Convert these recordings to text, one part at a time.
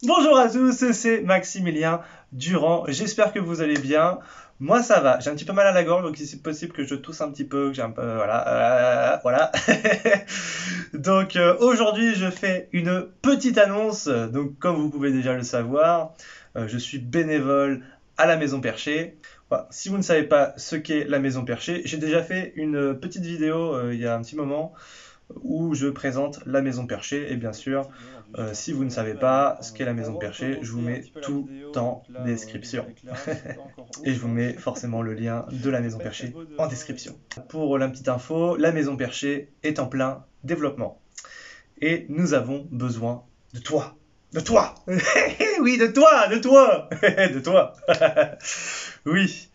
Bonjour à tous, c'est Maximilien Durand, j'espère que vous allez bien. Moi ça va, j'ai un petit peu mal à la gorge, donc il est possible que je tousse un petit peu, que j'ai un peu... voilà. Donc aujourd'hui je fais une petite annonce, donc comme vous pouvez déjà le savoir, je suis bénévole à la Maison Perchée. Voilà. Si vous ne savez pas ce qu'est la Maison Perchée, j'ai déjà fait une petite vidéo il y a un petit moment, où je présente la Maison Perchée. Et bien sûr, si vous ne savez pas ce qu'est la Maison Perchée, je vous mets tout en description. Et je vous mets forcément le lien de la Maison Perchée en description. Pour la petite info, la Maison Perchée est en plein développement. Et nous avons besoin de toi. De toi. Oui, de toi, de toi. De toi. Oui.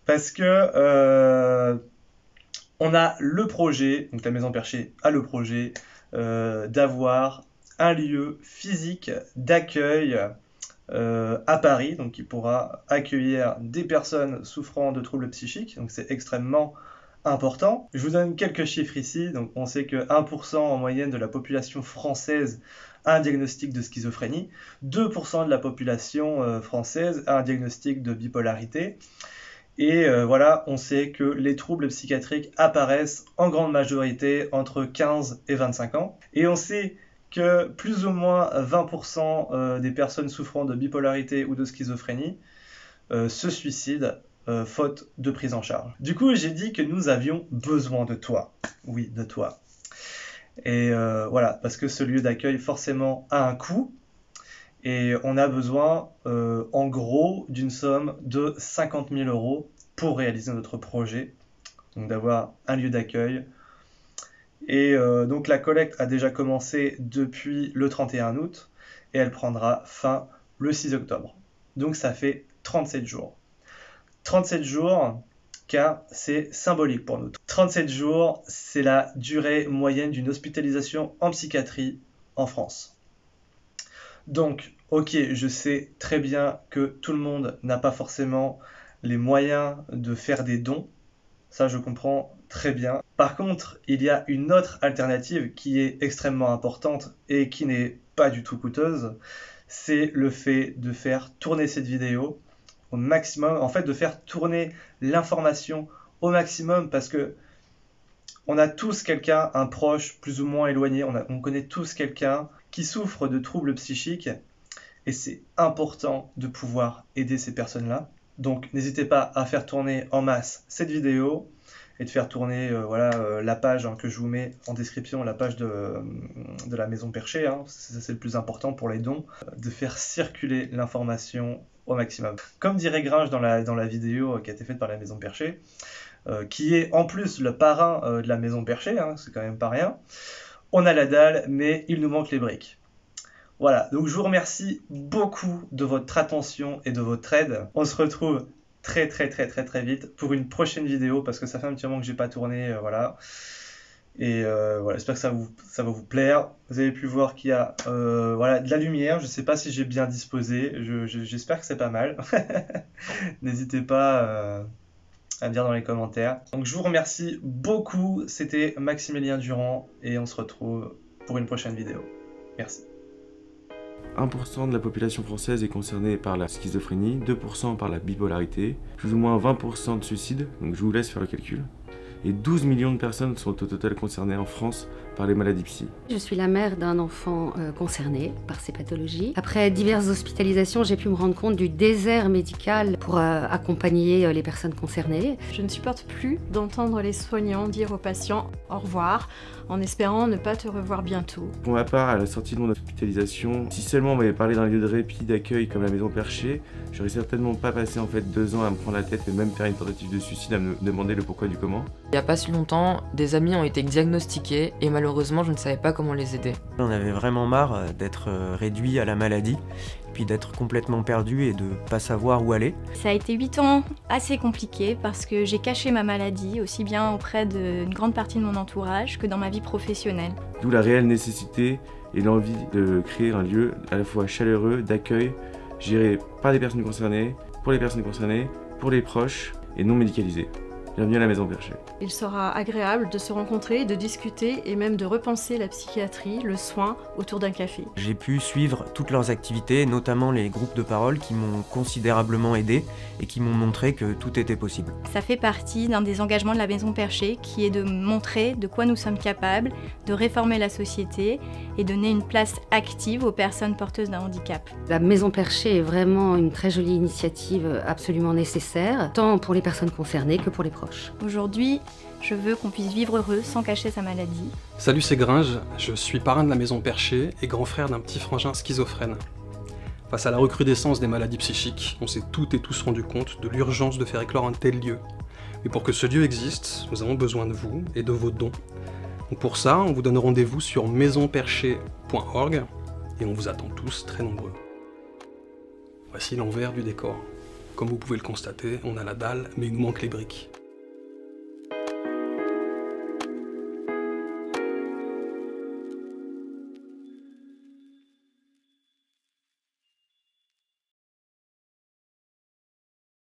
Parce que... on a le projet, donc la Maison Perchée a le projet d'avoir un lieu physique d'accueil à Paris, donc qui pourra accueillir des personnes souffrant de troubles psychiques, donc c'est extrêmement important. Je vous donne quelques chiffres ici, donc on sait que 1% en moyenne de la population française a un diagnostic de schizophrénie, 2% de la population française a un diagnostic de bipolarité. Et voilà, on sait que les troubles psychiatriques apparaissent en grande majorité entre 15 et 25 ans. Et on sait que plus ou moins 20% des personnes souffrant de bipolarité ou de schizophrénie se suicident faute de prise en charge. Du coup, j'ai dit que nous avions besoin de toi. Oui, de toi. Et voilà, parce que ce lieu d'accueil forcément a un coût. Et on a besoin, en gros, d'une somme de 50 000 € pour réaliser notre projet, donc d'avoir un lieu d'accueil. Et donc la collecte a déjà commencé depuis le 31 août et elle prendra fin le 6 octobre. Donc ça fait 37 jours. 37 jours, car c'est symbolique pour nous. 37 jours, c'est la durée moyenne d'une hospitalisation en psychiatrie en France. Donc, ok, je sais très bien que tout le monde n'a pas forcément les moyens de faire des dons. Ça, je comprends très bien. Par contre, il y a une autre alternative qui est extrêmement importante et qui n'est pas du tout coûteuse. C'est le fait de faire tourner cette vidéo au maximum. En fait, de faire tourner l'information au maximum parce que on a tous quelqu'un, un proche plus ou moins éloigné, on connaît tous quelqu'un qui souffre de troubles psychiques et c'est important de pouvoir aider ces personnes-là. Donc n'hésitez pas à faire tourner en masse cette vidéo et de faire tourner la page que je vous mets en description, la page de la Maison Perchée, c'est le plus important pour les dons, de faire circuler l'information au maximum. Comme dirait Gringe dans la vidéo qui a été faite par la Maison Perchée, qui est en plus le parrain de la Maison Perchée, c'est quand même pas rien. On a la dalle, mais il nous manque les briques. Voilà, donc je vous remercie beaucoup de votre attention et de votre aide. On se retrouve très vite pour une prochaine vidéo, parce que ça fait un petit moment que j'ai pas tourné, voilà. Et voilà, j'espère que ça va vous plaire. Vous avez pu voir qu'il y a de la lumière. Je sais pas si j'ai bien disposé, j'espère que c'est pas mal. N'hésitez pas à me dire dans les commentaires. Donc je vous remercie beaucoup, c'était Maximilien Durand et on se retrouve pour une prochaine vidéo. Merci. 1% de la population française est concernée par la schizophrénie, 2% par la bipolarité, plus ou moins 20% de suicides, donc je vous laisse faire le calcul. Et 12 millions de personnes sont au total concernées en France par les maladies psy. Je suis la mère d'un enfant concerné par ces pathologies. Après diverses hospitalisations, j'ai pu me rendre compte du désert médical pour accompagner les personnes concernées. Je ne supporte plus d'entendre les soignants dire aux patients au revoir, en espérant ne pas te revoir bientôt. Pour ma part, à la sortie de mon hospitalisation, si seulement on m'avait parlé d'un lieu de répit, d'accueil comme la Maison Perchée, j'aurais certainement pas passé 2 ans à me prendre la tête et même faire une tentative de suicide, à me demander le pourquoi du comment. Il n'y a pas si longtemps, des amis ont été diagnostiqués et malheureusement je ne savais pas comment les aider. On avait vraiment marre d'être réduit à la maladie, puis d'être complètement perdu et de pas savoir où aller. Ça a été 8 ans assez compliqués parce que j'ai caché ma maladie aussi bien auprès d'une grande partie de mon entourage que dans ma vie professionnelle. D'où la réelle nécessité et l'envie de créer un lieu à la fois chaleureux, d'accueil, géré par les personnes concernées, pour les proches et non médicalisé. Bienvenue à la Maison Perchée. Il sera agréable de se rencontrer, de discuter et même de repenser la psychiatrie, le soin autour d'un café. J'ai pu suivre toutes leurs activités, notamment les groupes de parole qui m'ont considérablement aidé et qui m'ont montré que tout était possible. Ça fait partie d'un des engagements de la Maison Perchée qui est de montrer de quoi nous sommes capables, de réformer la société et donner une place active aux personnes porteuses d'un handicap. La Maison Perchée est vraiment une très jolie initiative absolument nécessaire, tant pour les personnes concernées que pour les proches. Aujourd'hui, je veux qu'on puisse vivre heureux sans cacher sa maladie. Salut, c'est Gringe, je suis parrain de la Maison Perchée et grand frère d'un petit frangin schizophrène. Face à la recrudescence des maladies psychiques, on s'est toutes et tous rendu compte de l'urgence de faire éclore un tel lieu. Mais pour que ce lieu existe, nous avons besoin de vous et de vos dons. Donc pour ça, on vous donne rendez-vous sur maisonperchée.org et on vous attend tous très nombreux. Voici l'envers du décor. Comme vous pouvez le constater, on a la dalle, mais il nous manque les briques.